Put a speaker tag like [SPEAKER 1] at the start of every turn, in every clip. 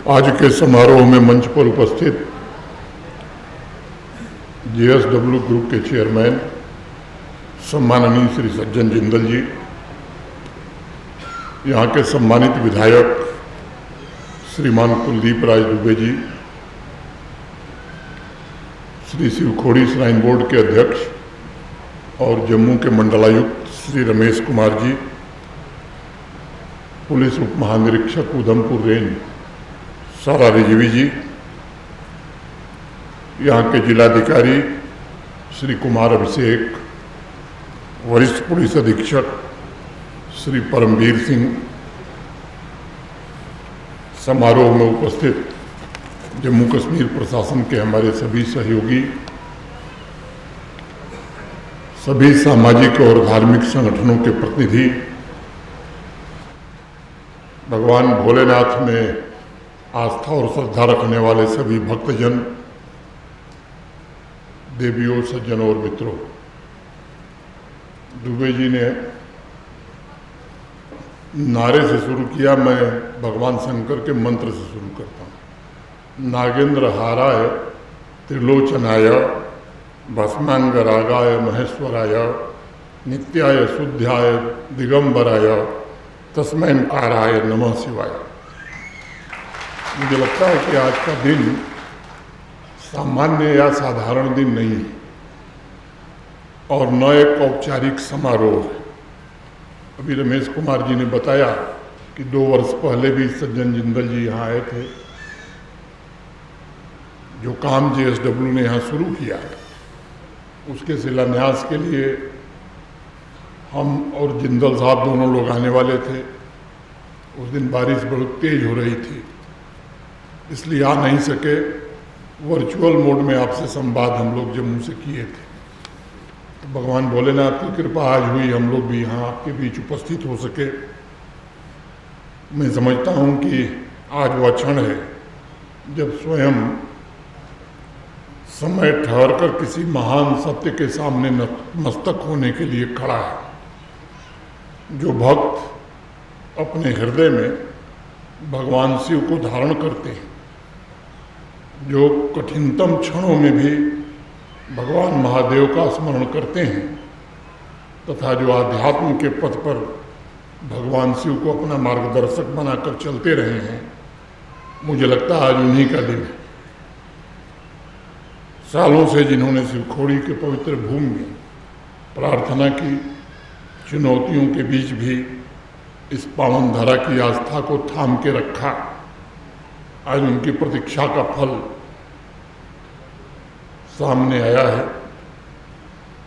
[SPEAKER 1] आज के समारोह में मंच पर उपस्थित जेएसडब्ल्यू ग्रुप के चेयरमैन सम्माननीय श्री सज्जन जिंदल जी, यहाँ के सम्मानित विधायक श्रीमान कुलदीप राज दुबे जी, श्री शिवखोड़ी श्राइन बोर्ड के अध्यक्ष और जम्मू के मंडलायुक्त श्री रमेश कुमार जी, पुलिस उप महानिरीक्षक उधमपुर रेंज सारा रिजवी जी, यहाँ के जिलाधिकारी श्री कुमार अभिषेक, वरिष्ठ पुलिस अधीक्षक श्री परमवीर सिंह, समारोह में उपस्थित जम्मू कश्मीर प्रशासन के हमारे सभी सहयोगी, सभी सामाजिक और धार्मिक संगठनों के प्रतिनिधि, भगवान भोलेनाथ में आस्था और श्रद्धा रखने वाले सभी भक्तजन, देवियों, सज्जनों और मित्रों, दुबे जी ने नारे से शुरू किया, मैं भगवान शंकर के मंत्र से शुरू करता हूँ। नागेंद्र हाराय त्रिलोचनाय भस्मांगरागाय महेश्वराय नित्याय शुद्ध्याय दिगंबराय तस्मैनकाराय नमः शिवाय। मुझे लगता है कि आज का दिन सामान्य या साधारण दिन नहीं है और न एक औपचारिक समारोह है। अभी रमेश कुमार जी ने बताया कि 2 वर्ष पहले भी सज्जन जिंदल जी यहाँ आए थे। जो काम जेएसडब्ल्यू ने यहाँ शुरू किया है उसके शिलान्यास के लिए हम और जिंदल साहब दोनों लोग आने वाले थे। उस दिन बारिश बहुत तेज हो रही थी, इसलिए आ नहीं सके। वर्चुअल मोड में आपसे संवाद हम लोग जम्मू से किए थे। तो भगवान भोलेनाथ की कृपा आज हुई, हम लोग भी यहाँ आपके बीच उपस्थित हो सके। मैं समझता हूँ कि आज वह क्षण है जब स्वयं समय ठहर कर किसी महान सत्य के सामने नतमस्तक होने के लिए खड़ा है। जो भक्त अपने हृदय में भगवान शिव को धारण करते हैं, जो कठिनतम क्षणों में भी भगवान महादेव का स्मरण करते हैं तथा जो आध्यात्म के पथ पर भगवान शिव को अपना मार्गदर्शक बनाकर चलते रहे हैं, मुझे लगता है आज उन्हीं का दिन है। सालों से जिन्होंने शिवखोड़ी के पवित्र भूमि में प्रार्थना की, चुनौतियों के बीच भी इस पावन धरा की आस्था को थाम के रखा, आज उनकी प्रतीक्षा का फल सामने आया है।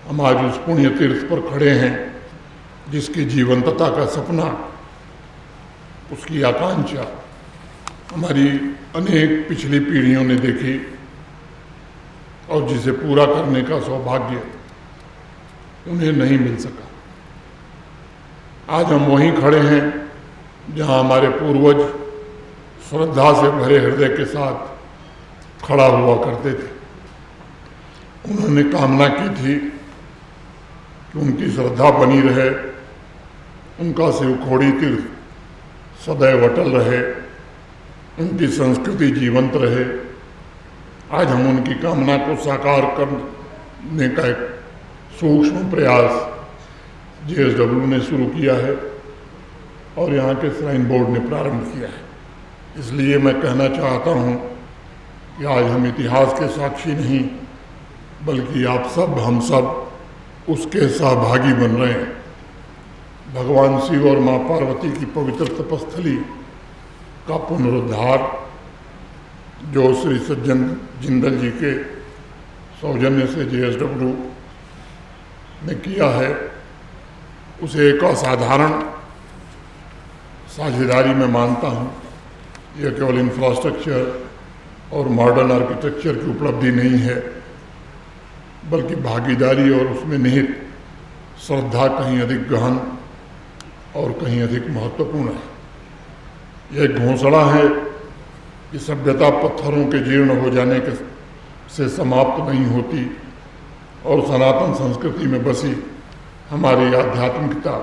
[SPEAKER 1] हम आज उस पुण्य तीर्थ पर खड़े हैं जिसकी जीवंतता का सपना, उसकी आकांक्षा हमारी अनेक पिछली पीढ़ियों ने देखी और जिसे पूरा करने का सौभाग्य उन्हें नहीं मिल सका। आज हम वहीं खड़े हैं जहां हमारे पूर्वज श्रद्धा से भरे हृदय के साथ खड़ा हुआ करते थे। उन्होंने कामना की थी कि उनकी श्रद्धा बनी रहे, उनका शिवखोड़ी तीर्थ सदैव अटल रहे, उनकी संस्कृति जीवंत रहे। आज हम उनकी कामना को साकार करने का एक सूक्ष्म प्रयास जेएसडब्ल्यू ने शुरू किया है और यहाँ के श्राइन बोर्ड ने प्रारंभ किया है। इसलिए मैं कहना चाहता हूँ कि आज हम इतिहास के साक्षी नहीं बल्कि आप सब, हम सब उसके सहभागी बन रहे हैं। भगवान शिव और माँ पार्वती की पवित्र तपस्थली का पुनरुद्धार जो श्री सज्जन जिंदल जी के सौजन्य से जेएसडब्ल्यू ने किया है, उसे एक असाधारण साझेदारी में मानता हूँ। यह केवल इंफ्रास्ट्रक्चर और मॉडर्न आर्किटेक्चर की उपलब्धि नहीं है बल्कि भागीदारी और उसमें निहित श्रद्धा कहीं अधिक गहन और कहीं अधिक महत्वपूर्ण है। यह घोषणा है कि सभ्यता पत्थरों के जीर्ण हो जाने के से समाप्त नहीं होती और सनातन संस्कृति में बसी हमारी आध्यात्मिकता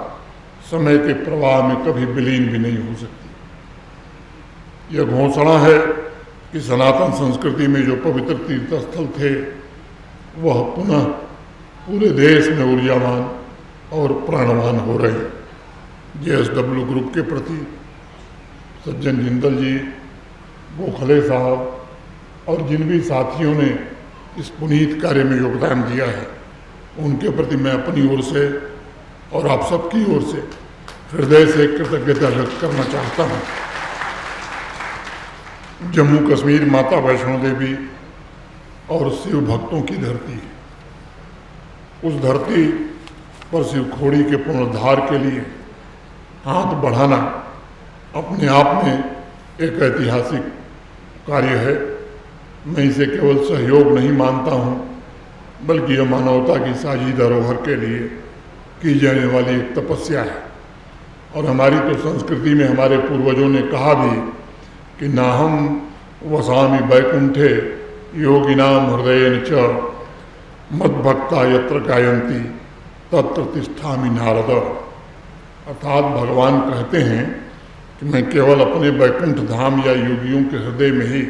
[SPEAKER 1] समय के प्रवाह में कभी विलीन भी नहीं हो सकती। यह घोषणा है कि सनातन संस्कृति में जो पवित्र तीर्थ स्थल थे वह पुनः पूरे देश में ऊर्जावान और प्राणवान हो रहे हैं। JSW ग्रुप के प्रति सज्जन जिंदल जी, गोखले साहब और जिन भी साथियों ने इस पुनीत कार्य में योगदान दिया है उनके प्रति मैं अपनी ओर से और आप सबकी ओर से हृदय से कृतज्ञता व्यक्त करना चाहता हूँ। जम्मू कश्मीर माता वैष्णो देवी और शिव भक्तों की धरती है। उस धरती पर शिव खोड़ी के पुनरुद्धार के लिए हाथ बढ़ाना अपने आप में एक ऐतिहासिक कार्य है। मैं इसे केवल सहयोग नहीं मानता हूँ, बल्कि यह मानवता की साझी धरोहर के लिए की जाने वाली एक तपस्या है। और हमारी तो संस्कृति में हमारे पूर्वजों ने कहा भी कि नाहम वसामि वैकुंठे योगिनाम हृदयेन च मद्भक्ता यत्र गायन्ति तत्र तिष्ठामि नारद। अर्थात भगवान कहते हैं कि मैं केवल अपने वैकुंठ धाम या योगियों के हृदय में ही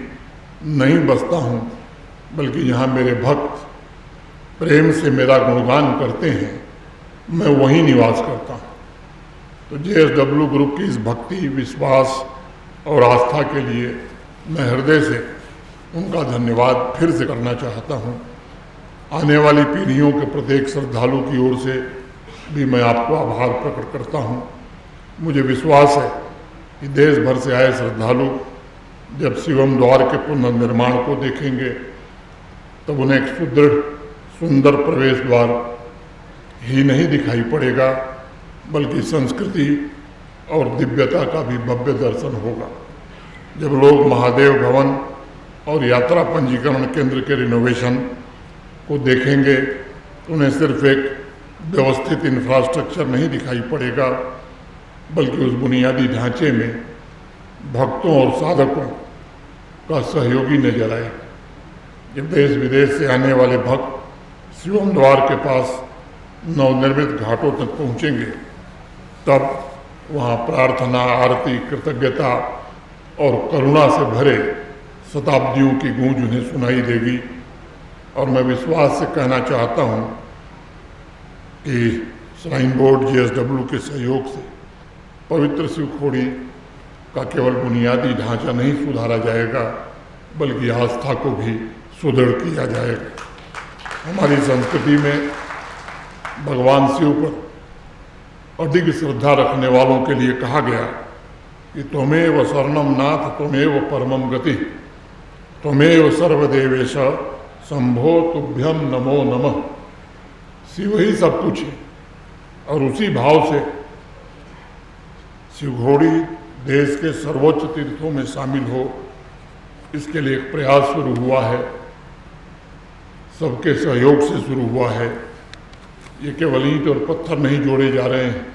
[SPEAKER 1] नहीं बसता हूँ, बल्कि यहाँ मेरे भक्त प्रेम से मेरा गुणगान करते हैं, मैं वहीं निवास करता हूँ। तो JSW ग्रुप की इस भक्ति, विश्वास और आस्था के लिए मैं हृदय से उनका धन्यवाद फिर से करना चाहता हूँ। आने वाली पीढ़ियों के प्रत्येक श्रद्धालु की ओर से भी मैं आपको आभार प्रकट करता हूँ। मुझे विश्वास है कि देश भर से आए श्रद्धालु जब शिवम द्वार के पुनर्निर्माण को देखेंगे तब उन्हें एक सुदृढ़ सुंदर प्रवेश द्वार ही नहीं दिखाई पड़ेगा, बल्कि संस्कृति और दिव्यता का भी भव्य दर्शन होगा। जब लोग महादेव भवन और यात्रा पंजीकरण केंद्र के रिनोवेशन को देखेंगे तो उन्हें सिर्फ एक व्यवस्थित इंफ्रास्ट्रक्चर नहीं दिखाई पड़ेगा, बल्कि उस बुनियादी ढांचे में भक्तों और साधकों का सहयोगी नजर आएगा। जब देश विदेश से आने वाले भक्त शिवम द्वार के पास नवनिर्मित घाटों तक पहुंचेंगे तब वहाँ प्रार्थना, आरती, कृतज्ञता और करुणा से भरे शताब्दियों की गूंज उन्हें सुनाई देगी। और मैं विश्वास से कहना चाहता हूँ कि श्राइन बोर्ड JSW के सहयोग से पवित्र शिव खोड़ी का केवल बुनियादी ढांचा नहीं सुधारा जाएगा, बल्कि आस्था को भी सुदृढ़ किया जाएगा। हमारी संस्कृति में भगवान शिव पर अधिक श्रद्धा रखने वालों के लिए कहा गया कि त्वमेव शरणम नाथ त्वमेव परमम गति त्वमेव सर्वदेवेश शंभो तुभ्यम नमो नमः। शिव ही सब कुछ है और उसी भाव से शिवघोड़ी देश के सर्वोच्च तीर्थों में शामिल हो, इसके लिए एक प्रयास शुरू हुआ है, सबके सहयोग से शुरू हुआ है। ये केवल ईंट और पत्थर नहीं जोड़े जा रहे हैं,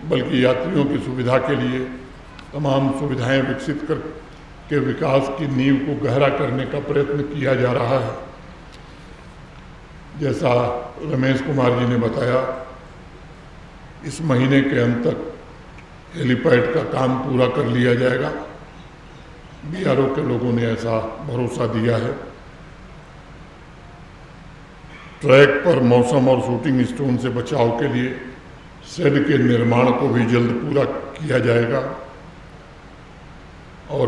[SPEAKER 1] बल्कि यात्रियों की सुविधा के लिए तमाम सुविधाएं विकसित कर के विकास की नींव को गहरा करने का प्रयत्न किया जा रहा है। जैसा रमेश कुमार जी ने बताया, इस महीने के अंत तक हेलीपैड का काम पूरा कर लिया जाएगा। BRO के लोगों ने ऐसा भरोसा दिया है। ट्रैक पर मौसम और शूटिंग स्टोन से बचाव के लिए शेड के निर्माण को भी जल्द पूरा किया जाएगा और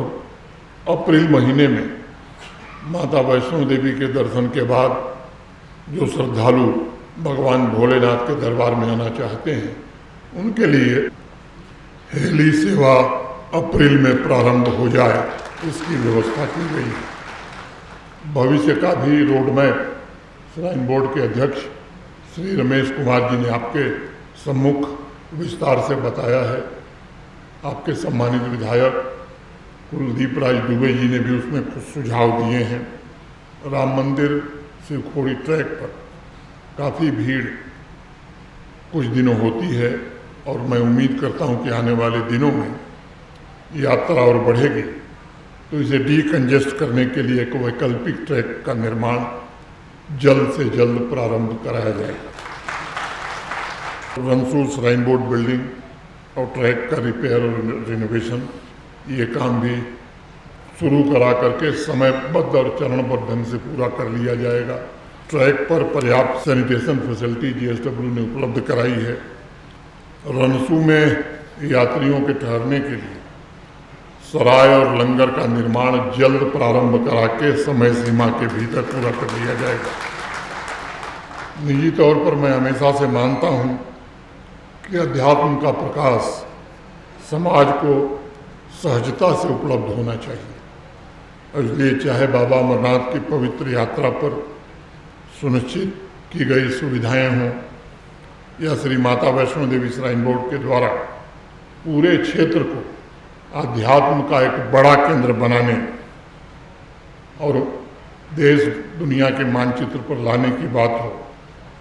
[SPEAKER 1] अप्रैल महीने में माता वैष्णो देवी के दर्शन के बाद जो श्रद्धालु भगवान भोलेनाथ के दरबार में आना चाहते हैं उनके लिए हेली सेवा अप्रैल में प्रारंभ हो जाए, इसकी व्यवस्था की गई है। भविष्य का भी रोड मैप श्राइन बोर्ड के अध्यक्ष श्री रमेश कुमार जी ने आपके सम्मुख विस्तार से बताया है। आपके सम्मानित विधायक कुलदीप राज दुबे जी ने भी उसमें कुछ सुझाव दिए हैं। राम मंदिर शिवखोड़ी ट्रैक पर काफ़ी भीड़ कुछ दिनों होती है और मैं उम्मीद करता हूं कि आने वाले दिनों में यात्रा और बढ़ेगी, तो इसे डीकंजेस्ट करने के लिए एक वैकल्पिक ट्रैक का निर्माण जल्द से जल्द प्रारंभ कराया जाएगा। रनसूर श्राइन बोर्ड बिल्डिंग और ट्रैक का रिपेयर और रिनोवेशन, ये काम भी शुरू करा करके समयबद्ध और चरणबद्ध ढंग से पूरा कर लिया जाएगा। ट्रैक पर पर्याप्त सैनिटेशन फैसिलिटी जीएसडब्ल्यू ने उपलब्ध कराई है। रनसू में यात्रियों के ठहरने के लिए सराय और लंगर का निर्माण जल्द प्रारंभ करा के समय सीमा के भीतर पूरा कर लिया जाएगा। निजी तौर पर मैं हमेशा से मानता हूँ कि अध्यात्म का प्रकाश समाज को सहजता से उपलब्ध होना चाहिए। इसलिए चाहे बाबा अमरनाथ की पवित्र यात्रा पर सुनिश्चित की गई सुविधाएं हों या श्री माता वैष्णो देवी श्राइन बोर्ड के द्वारा पूरे क्षेत्र को आध्यात्म का एक बड़ा केंद्र बनाने और देश दुनिया के मानचित्र पर लाने की बात हो,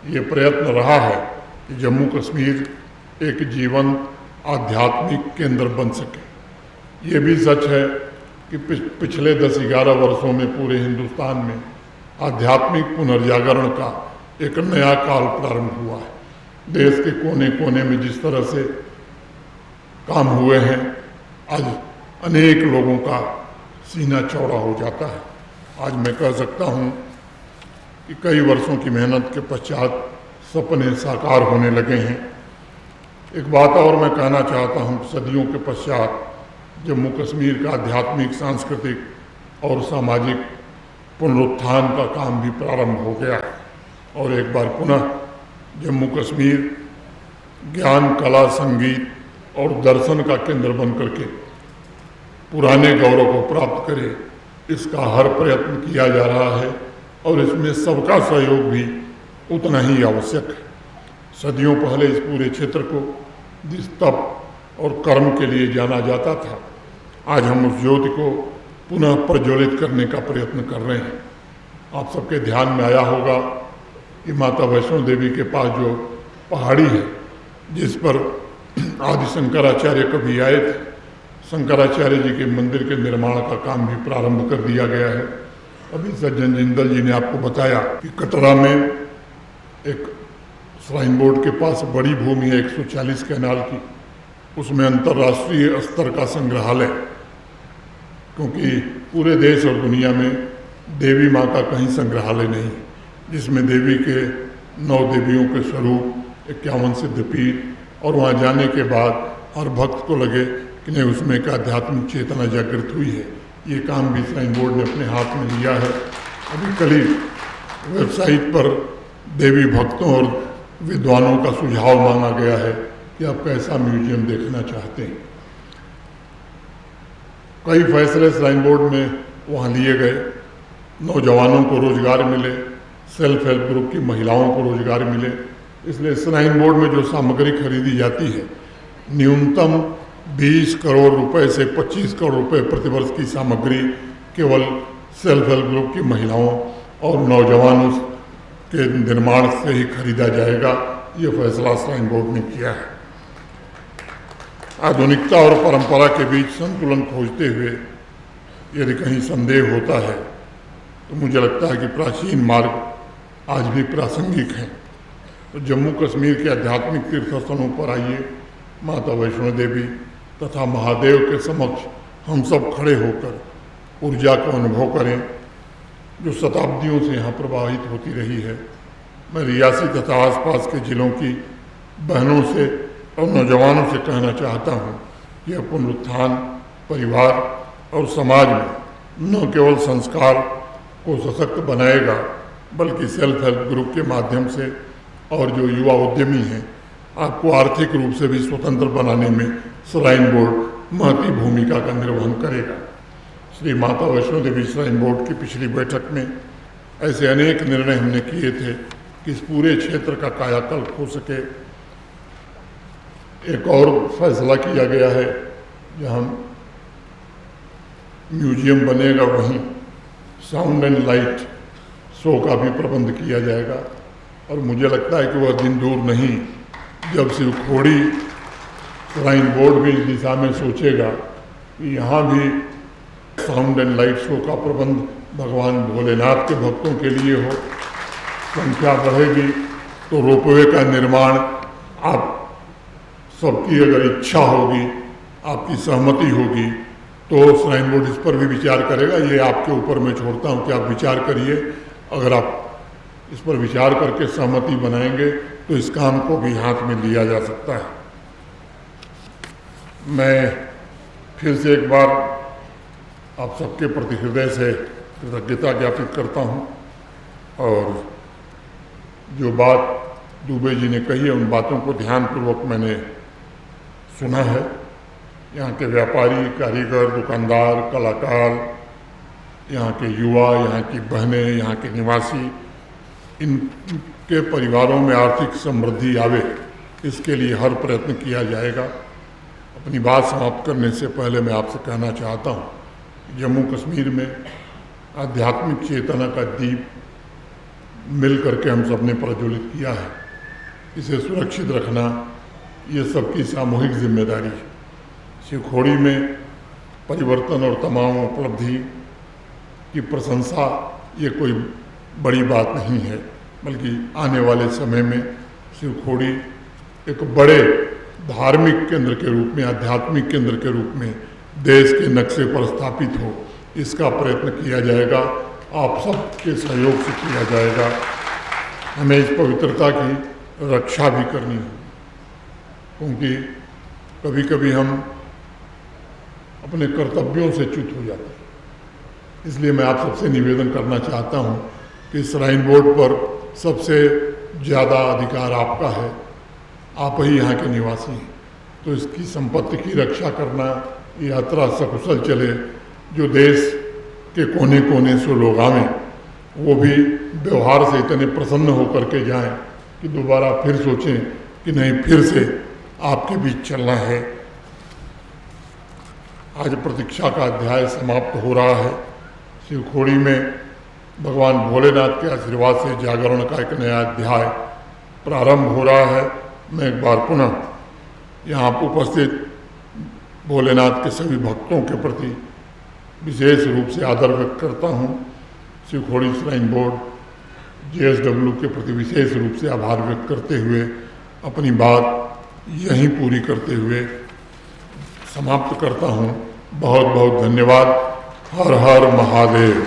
[SPEAKER 1] ये प्रयत्न रहा है कि जम्मू कश्मीर एक जीवन आध्यात्मिक केंद्र बन सके। ये भी सच है कि पिछले 10-11 वर्षों में पूरे हिंदुस्तान में आध्यात्मिक पुनर्जागरण का एक नया काल प्रारंभ हुआ है। देश के कोने कोने में जिस तरह से काम हुए हैं, आज अनेक लोगों का सीना चौड़ा हो जाता है। आज मैं कह सकता हूँ कि कई वर्षों की मेहनत के पश्चात सपने साकार होने लगे हैं। एक बात और मैं कहना चाहता हूँ, सदियों के पश्चात जम्मू कश्मीर का आध्यात्मिक, सांस्कृतिक और सामाजिक पुनरुत्थान का काम भी प्रारंभ हो गया है और एक बार पुनः जम्मू कश्मीर ज्ञान, कला, संगीत और दर्शन का केंद्र बन करके पुराने गौरव को प्राप्त करे, इसका हर प्रयत्न किया जा रहा है और इसमें सबका सहयोग भी उतना ही आवश्यक है। सदियों पहले इस पूरे क्षेत्र को जिस तप और कर्म के लिए जाना जाता था, आज हम उस ज्योति को पुनः प्रज्वलित करने का प्रयत्न कर रहे हैं। आप सबके ध्यान में आया होगा कि माता वैष्णो देवी के पास जो पहाड़ी है जिस पर आदि शंकराचार्य कभी आए थे, शंकराचार्य जी के मंदिर के निर्माण का काम भी प्रारंभ कर दिया गया है। अभी सज्जन जिंदल जी ने आपको बताया कि कटरा में एक श्राइन बोर्ड के पास बड़ी भूमि है 140 कैनाल की, उसमें अंतर्राष्ट्रीय स्तर का संग्रहालय, क्योंकि पूरे देश और दुनिया में देवी माँ का कहीं संग्रहालय नहीं है जिसमें देवी के 9 देवियों के स्वरूप, 51 सिद्धपीठ और वहाँ जाने के बाद हर भक्त को लगे कि नहीं उसमें एक आध्यात्मिक चेतना जागृत हुई है। ये काम भी श्राइन बोर्ड ने अपने हाथ में लिया है। अभी कल ही वेबसाइट पर देवी भक्तों और विद्वानों का सुझाव मांगा गया है कि आप कैसा म्यूजियम देखना चाहते हैं। कई फैसले श्राइन बोर्ड में वहाँ लिए गए। नौजवानों को रोजगार मिले, सेल्फ हेल्प ग्रुप की महिलाओं को रोजगार मिले, इसलिए श्राइन बोर्ड में जो सामग्री खरीदी जाती है न्यूनतम 20 करोड़ रुपए से 25 करोड़ रुपए प्रतिवर्ष की सामग्री केवल सेल्फ हेल्प ग्रुप की महिलाओं और नौजवानों के निर्माण से ही खरीदा जाएगा। ये फैसला श्राइन बोर्ड ने किया है। आधुनिकता और परंपरा के बीच संतुलन खोजते हुए यदि कहीं संदेह होता है तो मुझे लगता है कि प्राचीन मार्ग आज भी प्रासंगिक हैं। तो जम्मू कश्मीर के आध्यात्मिक तीर्थ स्थलों पर आइए, माता वैष्णो देवी तथा महादेव के समक्ष हम सब खड़े होकर ऊर्जा को अनुभव करें जो शताब्दियों से यहाँ प्रवाहित होती रही है। मैं रियासी तथा आसपास के जिलों की बहनों से और नौजवानों से कहना चाहता हूँ कि यह पुनरुत्थान परिवार और समाज में न केवल संस्कार को सशक्त बनाएगा बल्कि सेल्फ हेल्प ग्रुप के माध्यम से और जो युवा उद्यमी हैं आपको आर्थिक रूप से भी स्वतंत्र बनाने में श्राइन बोर्ड महती भूमिका का निर्वहन करेगा। श्री माता वैष्णो देवी श्राइन बोर्ड की पिछली बैठक में ऐसे अनेक निर्णय हमने किए थे कि इस पूरे क्षेत्र का कायाकल्प हो सके। एक और फैसला किया गया है, जहाँ म्यूजियम बनेगा वहीं साउंड एंड लाइट शो का भी प्रबंध किया जाएगा और मुझे लगता है कि वह दिन दूर नहीं जब शिवखोड़ी श्राइन बोर्ड भी इस दिशा में सोचेगा कि यहाँ भी साउंड एंड लाइट शो का प्रबंध भगवान भोलेनाथ के भक्तों के लिए हो। संख्या बढ़ेगी तो रोपवे का निर्माण आप सबकी अगर इच्छा होगी, आपकी सहमति होगी तो श्राइन बोर्ड इस पर भी विचार करेगा। ये आपके ऊपर मैं छोड़ता हूँ कि आप विचार करिए। अगर आप इस पर विचार करके सहमति बनाएंगे तो इस काम को भी हाथ में लिया जा सकता है। मैं फिर से एक बार आप सबके प्रति हृदय से कृतज्ञता ज्ञापित करता हूँ, और जो बात दुबे जी ने कही है उन बातों को ध्यानपूर्वक मैंने सुना है। यहाँ के व्यापारी, कारीगर, दुकानदार, कलाकार, यहाँ के युवा, यहाँ की बहनें, यहाँ के निवासी, इनके परिवारों में आर्थिक समृद्धि आवे, इसके लिए हर प्रयत्न किया जाएगा। अपनी बात समाप्त करने से पहले मैं आपसे कहना चाहता हूँ, जम्मू कश्मीर में आध्यात्मिक चेतना का दीप मिल करके हम सब ने प्रज्वलित किया है। इसे सुरक्षित रखना ये सबकी सामूहिक जिम्मेदारी है। शिवखोड़ी में परिवर्तन और तमाम उपलब्धि की प्रशंसा ये कोई बड़ी बात नहीं है, बल्कि आने वाले समय में शिवखोड़ी एक बड़े धार्मिक केंद्र के रूप में, आध्यात्मिक केंद्र के रूप में देश के नक्शे पर स्थापित हो, इसका प्रयत्न किया जाएगा। आप सब के सहयोग से किया जाएगा। हमें इस पवित्रता की रक्षा भी करनी होगी, क्योंकि कभी कभी हम अपने कर्तव्यों से च्युत हो जाते हैं। इसलिए मैं आप सबसे निवेदन करना चाहता हूं कि श्राइन बोर्ड पर सबसे ज़्यादा अधिकार आपका है, आप ही यहाँ के निवासी हैं, तो इसकी संपत्ति की रक्षा करना, यात्रा सकुशल चले, जो देश के कोने कोने से लोग आवें वो भी व्यवहार से इतने प्रसन्न होकर के जाएं कि दोबारा फिर सोचें कि नहीं, फिर से आपके बीच चलना है। आज प्रतीक्षा का अध्याय समाप्त हो रहा है। शिवखोड़ी में भगवान भोलेनाथ के आशीर्वाद से जागरण का एक नया अध्याय प्रारंभ हो रहा है। मैं एक बार पुनः यहाँ उपस्थित भोलेनाथ के सभी भक्तों के प्रति विशेष रूप से आदर व्यक्त करता हूँ। शिवखोड़ी श्राइन बोर्ड, JSW के प्रति विशेष रूप से आभार व्यक्त करते हुए अपनी बात यहीं पूरी करते हुए समाप्त करता हूँ। बहुत बहुत धन्यवाद। हर हर महादेव।